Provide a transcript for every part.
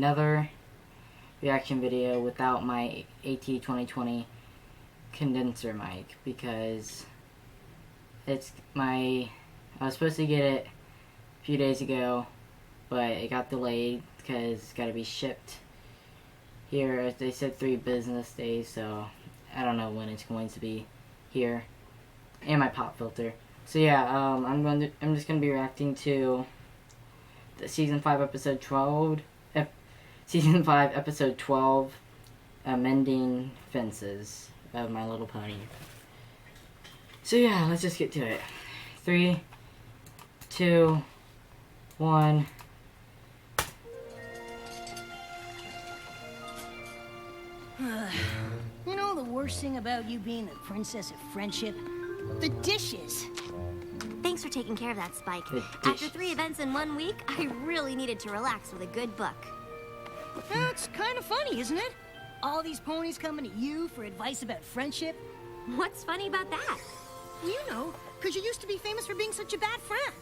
another reaction video without my AT2020 condenser mic because I was supposed to get it a few days ago, but it got delayed because it's got to be shipped here. They said 3 business days, so I don't know when it's going to be here. And my pop filter. So yeah, I'm just gonna be reacting to the season 5 episode 12. Season 5 episode 12, Amending Fences of My Little Pony. So yeah, let's just get to it. 3, 2, 1. You know the worst thing about you being the princess of friendship? The dishes. Thanks for taking care of that, Spike. After 3 events in 1 week, I really needed to relax with a good book. That's kind of funny, isn't it? All these ponies coming to you for advice about friendship. What's funny about that? You know, because you used to be famous for being such a bad friend.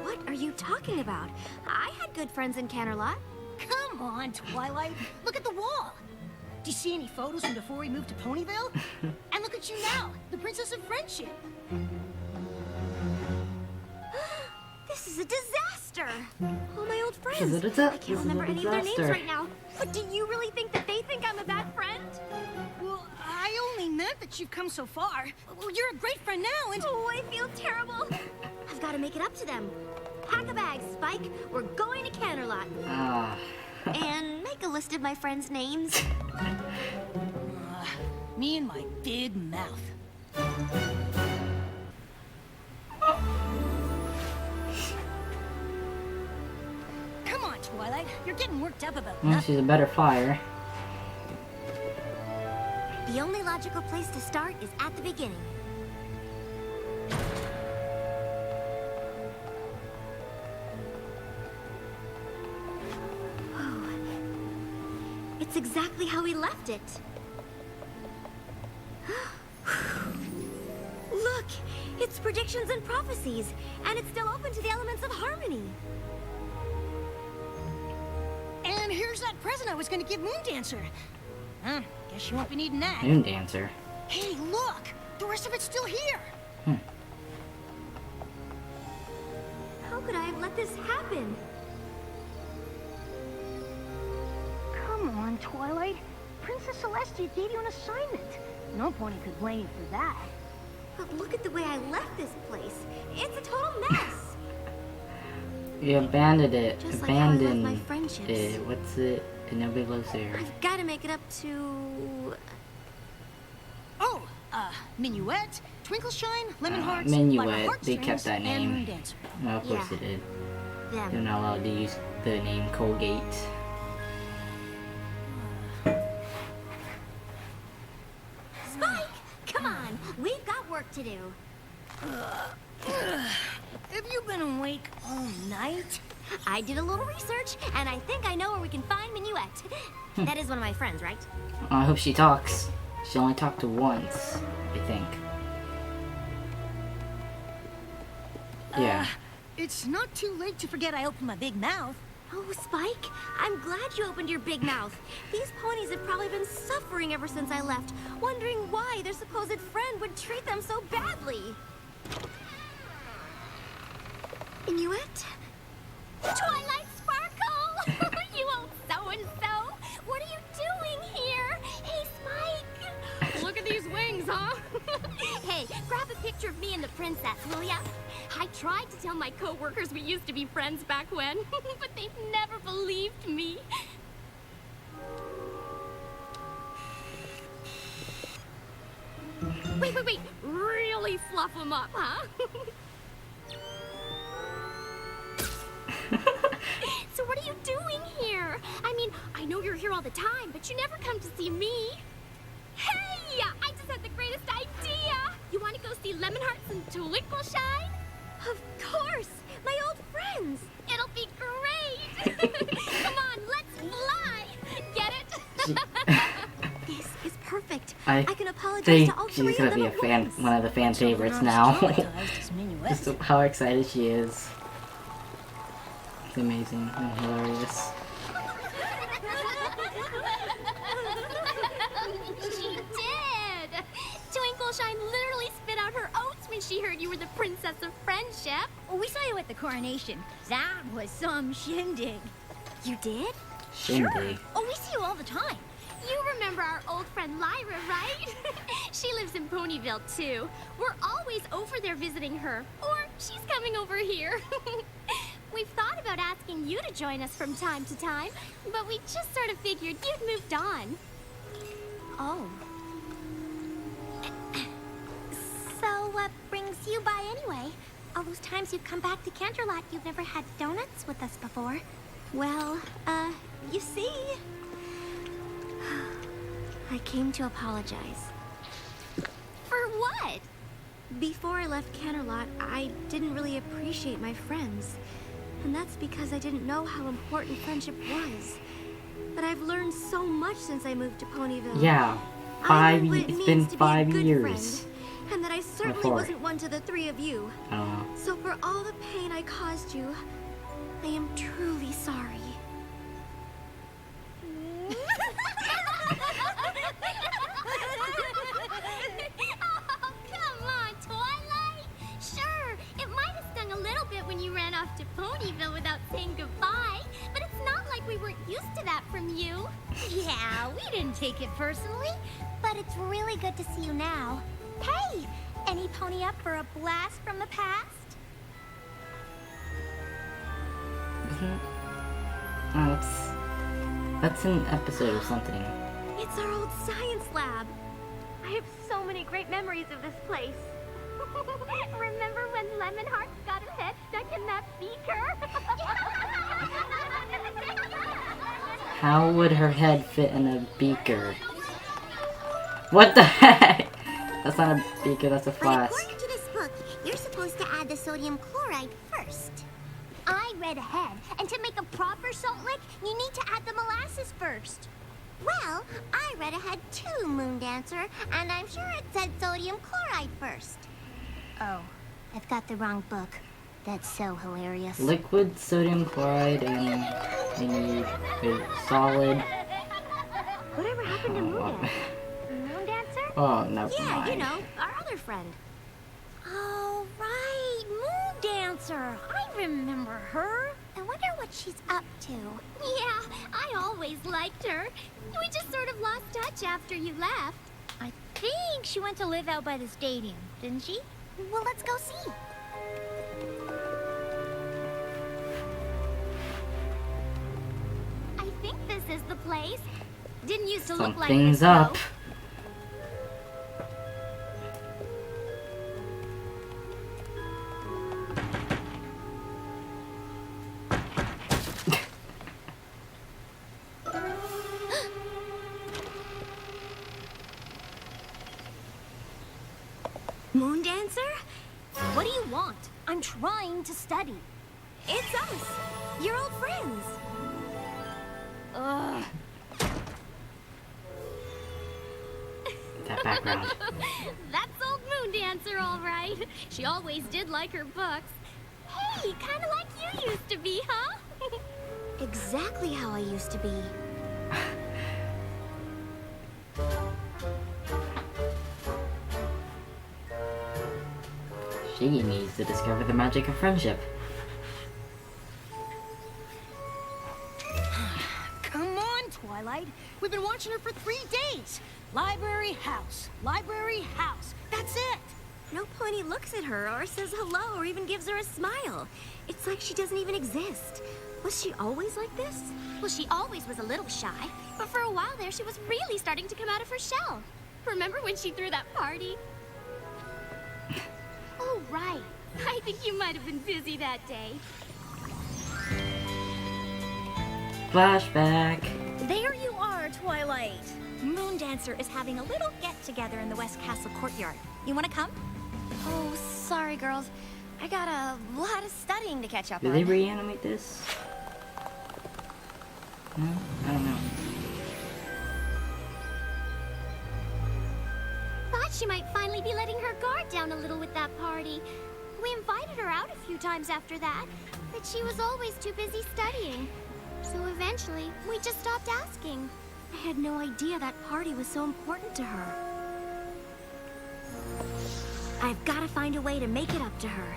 What are you talking about? I had good friends in Canterlot. Come on, Twilight. Look at the wall. Do you see any photos from before we moved to Ponyville? And look at you now, the princess of friendship. This is a disaster. All my old friends. I can't remember any of their names right now. But do you really think that they think I'm a bad friend? Well, I only meant that you've come so far. Well, you're a great friend now, and... Oh, I feel terrible. I've got to make it up to them. Pack a bag, Spike. We're going to Canterlot. And make a list of my friends' names. Me and my big mouth. Come on, Twilight. You're getting worked up about nothing. She's a better flyer. The only logical place to start is at the beginning. It's exactly how we left it. Look, it's predictions and prophecies, and it's still open to the elements of harmony. And here's that present I was going to give Moondancer. Guess you won't be needing that. Moondancer. Hey, look! The rest of it's still here! How could I have let this happen? Come on, Twilight. Princess Celestia gave you an assignment. No pony could blame you for that. But look at the way I left this place. It's a total mess. You abandoned it. Just like how I left my Abandoned friendships. it. What's it? And nobody lives there. I've got to make it up to... Oh, Minuet, Twinkle-Shine, Lemon Hearts, Minuet. Heart They kept that name. and Moondancer. Well, of course Yeah. they did. them. They're not allowed to use the name Colgate. Spike, come on. We've got work to do. Have you been awake all night? I did a little research, and I think I know where we can find Minuet. That is one of my friends, right? I hope she talks. She only talked to once, I think. Yeah. It's not too late to forget I opened my big mouth. Oh, Spike, I'm glad you opened your big mouth. These ponies have probably been suffering ever since I left, wondering why their supposed friend would treat them so badly. Minuet? Twilight Sparkle! You old so-and-so! What are you doing here? Hey, Spike! Look at these wings, huh? Hey, grab a picture of me and the princess, will ya? I tried to tell my co-workers we used to be friends back when, but they've never believed me. Wait. Really fluff them up, huh? So what are you doing here? I mean, I know you're here all the time, but you never come to see me. Hey! I just had the greatest idea! You want to go see Lemon Hearts and Twinkle-Shine? Of course! My old friends! It'll be great! Come on, let's fly! Get it? This is perfect. I can apologize think to all she's 3 gonna of be them a at fan, once. one of the fan favorites So they're now. not as traumatized as Minuet. Just how excited she is. It's amazing and hilarious. when she heard you were the Princess of Friendship. Well, we saw you at the coronation. That was some shindig. You did? Shindig. Oh, we see you all the time. You remember our old friend Lyra, right? She lives in Ponyville, too. We're always over there visiting her. Or she's coming over here. We've thought about asking you to join us from time to time, but we just sort of figured you'd moved on. Oh. So what brings you by anyway? All those times you've come back to Canterlot, you've never had donuts with us before. Well, you see... I came to apologize. For what? Before I left Canterlot, I didn't really appreciate my friends. And that's because I didn't know how important friendship was. But I've learned so much since I moved to Ponyville. Yeah, it's been 5 years. Friend, and that I certainly Before. wasn't one to the three of you. I don't know. So for all the pain I caused you, I am truly sorry. Oh, come on, Twilight. Sure, it might have stung a little bit when you ran off to Ponyville without saying goodbye, but it's not like we weren't used to that from you. Yeah, we didn't take it personally. But it's really good to see you now. Hey, any pony up for a blast from the past? Oh, that's an episode or something. It's our old science lab. I have so many great memories of this place. Remember when Lemonheart got her head stuck in that beaker? How would her head fit in a beaker? What the heck? That's not a beaker, that's a But flask. according to this book, you're supposed to add the sodium chloride first. I read ahead, and to make a proper salt lick, you need to add the molasses first. Well, I read ahead too, Moon Dancer, and I'm sure it said sodium chloride first. Oh, I've got the wrong book. That's so hilarious. Liquid sodium chloride and we need a solid. Whatever happened to Moon? Moon Dancer? Oh, never Yeah, mind. you know, our other friend. Oh, right, Moon Dancer. I remember her. I wonder what she's up to. Yeah, I always liked her. We just sort of lost touch after you left. I think she went to live out by the stadium, didn't she? Well, let's go see. I think this is the place. Didn't used to look like Something's this, up. though. Moon Dancer? What do you want? I'm trying to study. It's us, your old friends. Ugh. That background. That's old Moon Dancer, all right. She always did like her books. Hey, kind of like you used to be, huh? Exactly how I used to be. She needs to discover the magic of friendship. Come on, Twilight. We've been watching her for 3 days. Library house. Library house. That's it. No pony looks at her or says hello or even gives her a smile. It's like she doesn't even exist. Was she always like this? Well, she always was a little shy, but for a while there, she was really starting to come out of her shell. Remember when she threw that party? Oh, right. I think you might have been busy that day. Flashback. There you are, Twilight. Moon Dancer is having a little get-together in the West Castle courtyard. You want to come? Oh, sorry, girls. I got a lot of studying to catch up Did on. they reanimate this? No? I don't know. Thought she might finally be letting her guard down a little with that party. We invited her out a few times after that, but she was always too busy studying. So eventually, we just stopped asking. I had no idea that party was so important to her. I've got to find a way to make it up to her.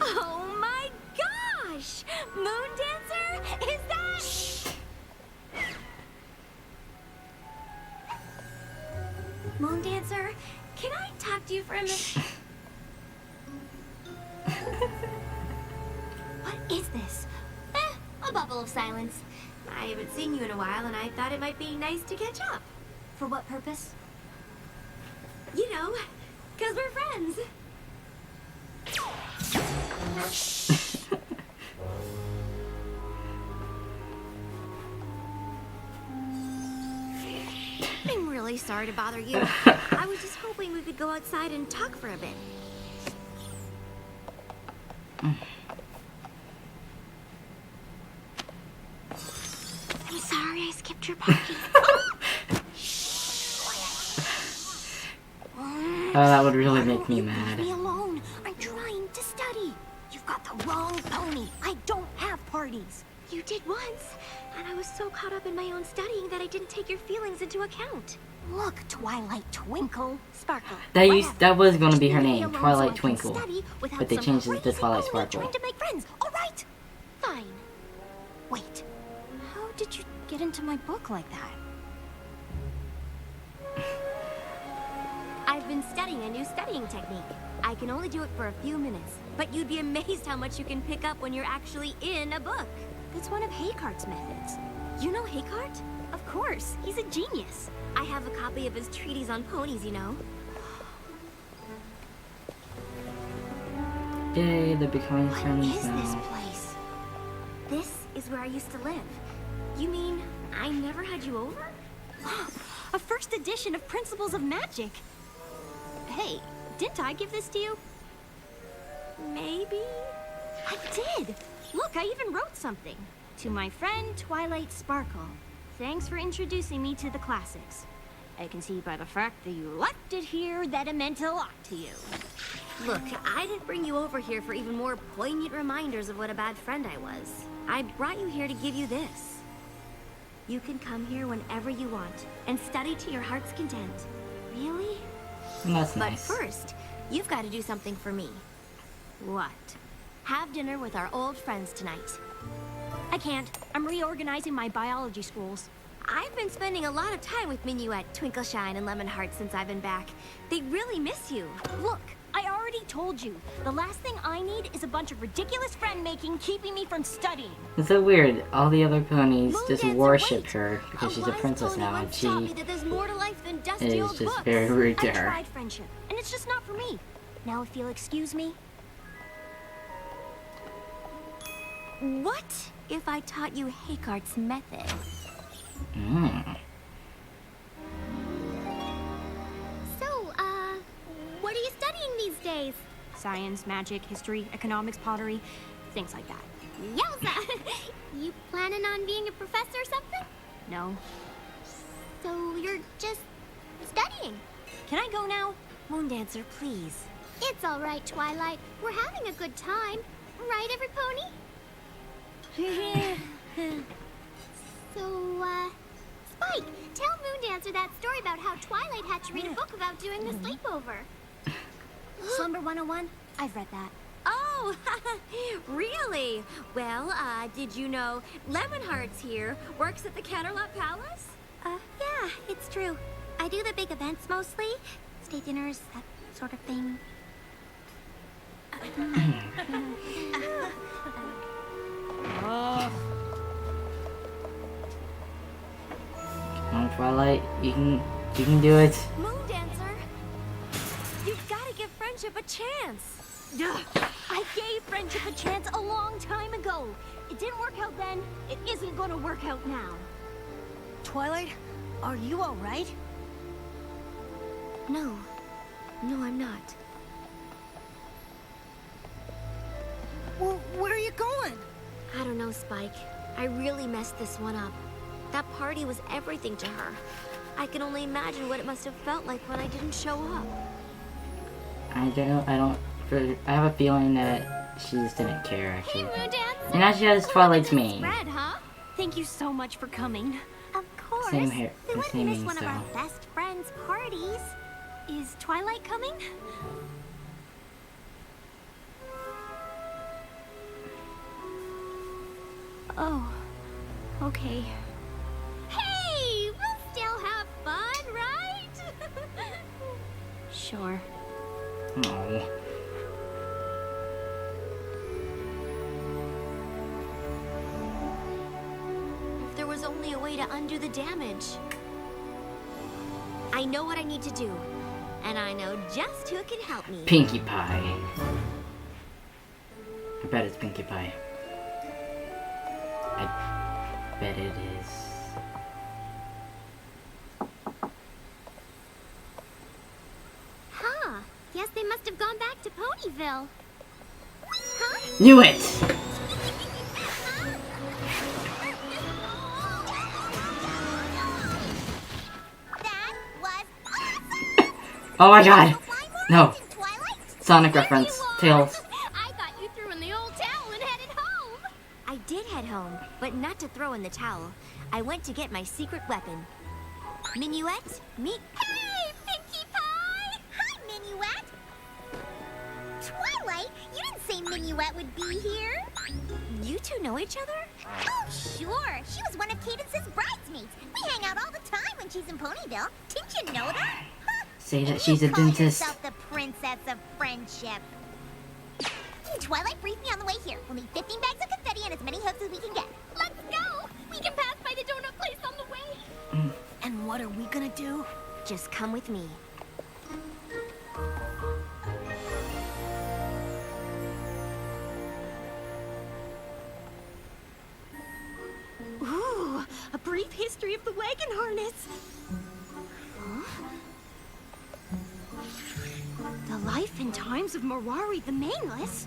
Oh my gosh! Moon Dancer? Is that... Shh. Moon Dancer, can I talk to you for a minute? What is this? A bubble of silence. I haven't seen you in a while, and I thought it might be nice to catch up. For what purpose? You know, 'cause we're friends. I'm really sorry to bother you. I was just hoping we could go outside and talk for a bit. I'm sorry I skipped your party. Oh, that would really make me mad. Leave me alone. I'm trying to study. You've got the wrong pony. I don't have parties. You did once, and I was so caught up in my own studying that I didn't take your feelings into account. Look, Twilight Twinkle. Sparkle. That was going to be her Leave me name, alone Twilight so I can Twinkle, study without but they some changed it to crazy Twilight pony Sparkle. trying to make friends. All right. Fine. Wait. How did you get into my book like that? I've been studying a new studying technique. I can only do it for a few minutes, but you'd be amazed how much you can pick up when you're actually in a book. It's one of Haycart's methods. You know Haycart? Of course. He's a genius. I have a copy of his treatise on ponies, you know. Yay, they're becoming What friends is this now. place? This is where I used to live. You mean I never had you over? A first edition of Principles of Magic. Hey, didn't I give this to you? Maybe? I did. Look, I even wrote something. To my friend Twilight Sparkle. Thanks for introducing me to the classics. I can see by the fact that you left it here that it meant a lot to you. Look, I didn't bring you over here for even more poignant reminders of what a bad friend I was. I brought you here to give you this. You can come here whenever you want and study to your heart's content. Really? That's But nice. first, you've got to do something for me. What? Have dinner with our old friends tonight. I can't. I'm reorganizing my biology schools. I've been spending a lot of time with Minyu at Twinkleshine and Lemonheart since I've been back. They really miss you. Look, I already told you. The last thing I need is a bunch of ridiculous friend-making keeping me from studying. It's so weird. All the other ponies Moon just Dancer, worship wait. her because she's a wise princess pony now, and once she taught me that there's more to life than dusty is old just books. very rude to I her. tried friendship, and it's just not for me. Now if you'll excuse me. What if I taught you Haycart's method? So, what are you studying these days? Science, magic, history, economics, pottery, things like that. Yowza! You planning on being a professor or something? No. So you're just studying? Can I go now? Moon Dancer, please. It's all right, Twilight. We're having a good time. Right, every pony? So, Spike, tell Moon Dancer that story about how Twilight had to read a book about doing the sleepover. Slumber 101? I've read that. Oh, really? Well, did you know Lemonheart's here, works at the Canterlot Palace? Yeah, it's true. I do the big events mostly. State dinners, that sort of thing. Come on, Twilight, you can do it. Moon Dancer, you've got to give friendship a chance. Ugh. I gave friendship a chance a long time ago. It didn't work out then. It isn't gonna work out now. Twilight, are you all right? No, I'm not. Well, where are you going? I don't know, Spike. I really messed this one up. That party was everything to her. I can only imagine what it must have felt like when I didn't show up. I have a feeling that she just didn't care, actually. Hey, Moondance. And now she has Twilight's mane. Red, huh? Thank you so much for coming. Of course. Same hair, We wouldn't same miss mane one of our style. best friends' parties. Is Twilight coming? Oh, okay. Hey, we'll still have fun, right? Sure. Oh. If there was only a way to undo the damage. I know what I need to do, and I know just who can help me. Pinkie Pie. I bet it's Pinkie Pie. I bet it is. Huh. Guess they must have gone back to Ponyville. Knew it! That was awesome! Oh my god! Fly more No. often, Twilight. Sonic reference. Tails. I thought you threw in the old towel and headed home. I did head home, but not to throw in the towel. I went to get my secret weapon. Minuet, meet... Hey, Pinkie Pie! Hi, Minuet! Twilight, you didn't say Minuet would be here. You two know each other? Oh, sure. She was one of Cadence's bridesmaids. We hang out all the time when she's in Ponyville. Didn't you know that? Huh. Say that And she's you a call dentist. yourself the princess of friendship. Twilight briefed me on the way here. We'll need 15 bags of confetti and as many hooks as we can get. Let's go. We can pass by the donut place on the way. And what are we gonna do? Just come with me. Ooh, a brief history of the wagon harness. The life and times of Mirari the Maneless.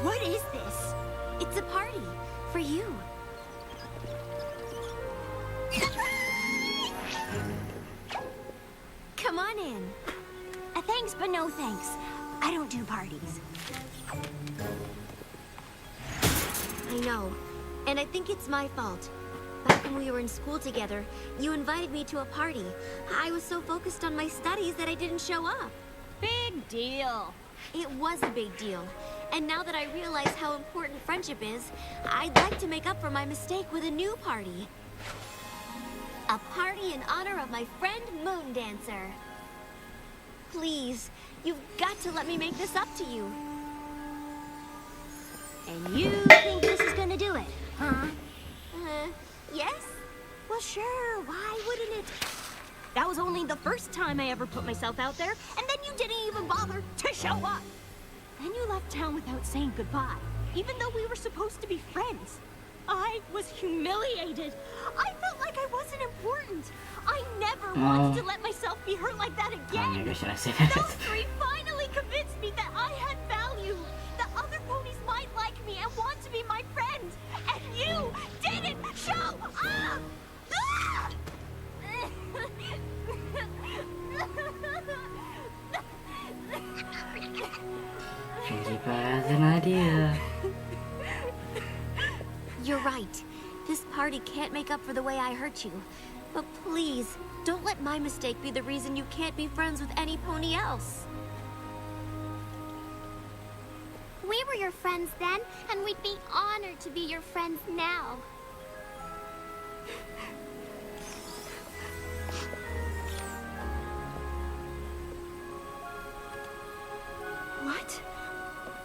What is this? It's a party for you. Come on in. Thanks, but no thanks. I don't do parties. I know, and I think it's my fault. Back when we were in school together, you invited me to a party. I was so focused on my studies that I didn't show up. Big deal. It was a big deal. And now that I realize how important friendship is, I'd like to make up for my mistake with a new party. A party in honor of my friend Moondancer. Please, you've got to let me make this up to you. And you think this is gonna do it, huh? Yes? Well, sure. Why wouldn't it? That was only the first time I ever put myself out there, and then you didn't even bother to show up. Then you left town without saying goodbye, even though we were supposed to be friends. I was humiliated. I felt like I wasn't important. I never wanted to let myself be hurt like that Oh, again. maybe I shouldn't say Those that. three finally convinced me that I had value, that other ponies might like me and want to be my friend. And you didn't show up! Ah! Pinkie Pie has an idea. You're right. This party can't make up for the way I hurt you. But please, don't let my mistake be the reason you can't be friends with any pony else. We were your friends then, and we'd be honored to be your friends now. What?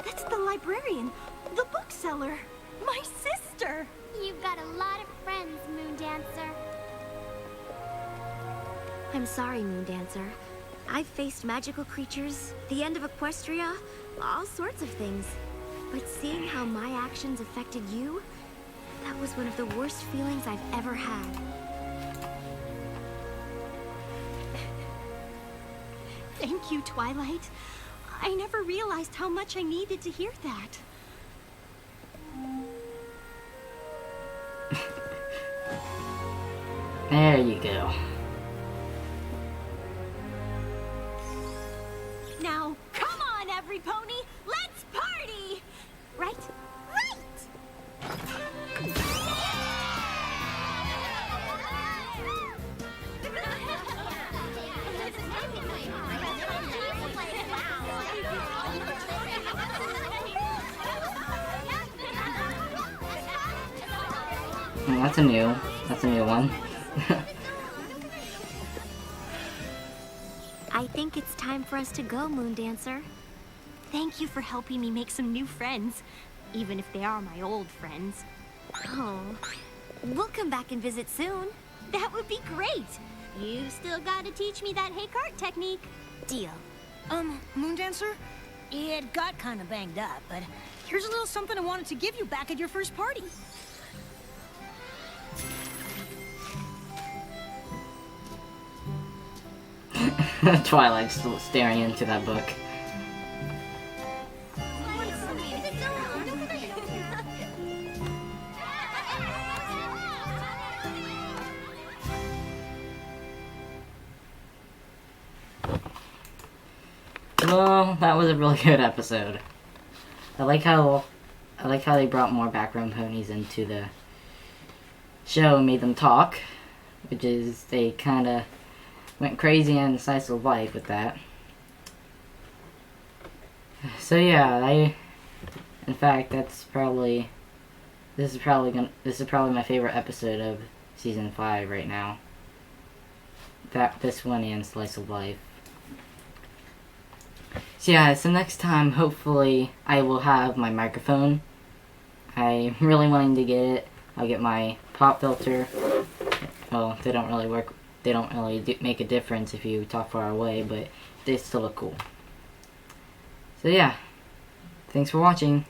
That's the librarian, the bookseller, my sister. You've got a lot of friends, Moondancer. I'm sorry, Moondancer. I've faced magical creatures, the end of Equestria, all sorts of things. But seeing how my actions affected you, That was one of the worst feelings I've ever had. Thank you, Twilight. I never realized how much I needed to hear that. There you go. Now, come on, every pony! Let's party! Right? Oh, that's a new one. I think it's time for us to go, Moon Dancer. Thank you for helping me make some new friends, even if they are my old friends. Oh, we'll come back and visit soon. That would be great! You still gotta teach me that hay cart technique. Deal. Moon Dancer? It got kind of banged up, but here's a little something I wanted to give you back at your first party. Twilight's still staring into that book. Well, that was a really good episode. I like how they brought more background ponies into the show and made them talk, which is they kind of went crazy on Slice of Life with that. So yeah, in fact, this is probably my favorite episode of season 5 right now. This one and Slice of Life. So yeah, so next time, hopefully, I will have my microphone. I'm really wanting to get it. I'll get my pop filter. Well, they don't really work. They don't really make a difference if you talk far away, but they still look cool. So yeah, thanks for watching.